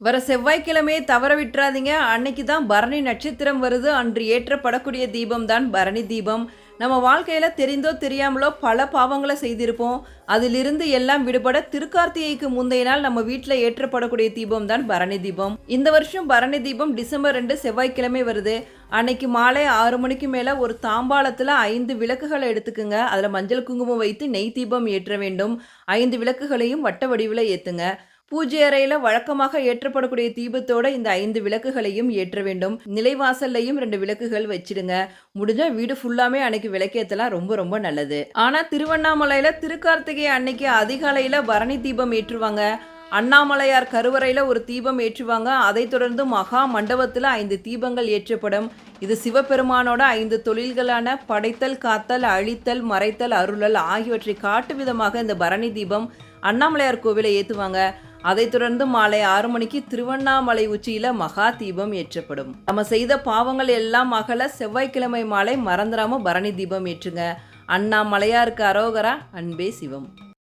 வர செவ்வாய்க்கிழமையை தவற விட்டுறாதீங்க. அன்னைக்கு தான் பரணி நட்சத்திரம் வருது. அன்று ஏற்றப்படக்கூடிய தீபம் தான் பரணி தீபம். நம்ம வாழ்க்கையில தெரிந்தோ தெரியாமலோ பல பாவங்கள செய்திருப்போம். அதிலிருந்து எல்லாம் விடுபட திருக்கார்த்திகைக்கு முந்தைய நாள் நம்ம வீட்ல ஏற்றப்படக்கூடிய தீபம் தான் பரணி தீபம். இந்த வருஷம் பரணி தீபம் டிசம்பர் 2 செவ்வாய்க்கிழமை வருது. அன்னைக்கு மாலை 6 மணிக்கு மேல ஒரு தாம்பாளத்துல 5 விளக்குகள எடுத்துக்குங்க. அதுல மஞ்சள் குங்குமம் வைத்து நெய் தீபம் ஏற்ற வேண்டும். 5 விளக்குகளையும் வட்ட வடிவில ஏத்துங்க. பூஜை அறையில வழக்கமாக ஏற்றப்படக்கூடிய தீபத்தோட இந்த 5 விளக்குகளையும் ஏற்ற வேண்டும். நிலைவாசல்லையும் 2 விளக்குகள் வச்சிடுங்க. முடிஞ்சா வீடு ஃபுல்லாமே அன்னைக்கு விளக்கேத்தலாம். ரொம்ப ரொம்ப நல்லது. ஆனா திருவண்ணாமலையில திருக்கார்த்திகை அன்னைக்கு அதிகாலையில பரணி தீபம் ஏற்றுவாங்க. அண்ணாமலையார் கருவறையில ஒரு தீபம் ஏற்றுவாங்க. அதைத் தொடர்ந்து மகா மண்டபத்துல 5 தீபங்கள் ஏற்றப்படும். இது சிவபெருமானோட 5 தொழில்களான படைத்தல், காத்தல், அழித்தல், மறைத்தல், அருளல் ஆகியவற்றை காட்டும் விதமாக இந்த பரணி தீபம் அண்ணாமலையார் கோவில ஏத்துவாங்க. அதைத் தொடர்ந்து மாலை 6 மணிக்கு திருவண்ணாமலை உச்சியில மகா தீபம் ஏற்றப்படும். நம்ம செய்த பாவங்கள் எல்லாம் அகல செவ்வாய்க்கிழமை மாலை மறந்துடாம பரணி தீபம் ஏற்றுங்க. அண்ணாமலையாருக்கு அரோகரா, அன்பே சிவம்.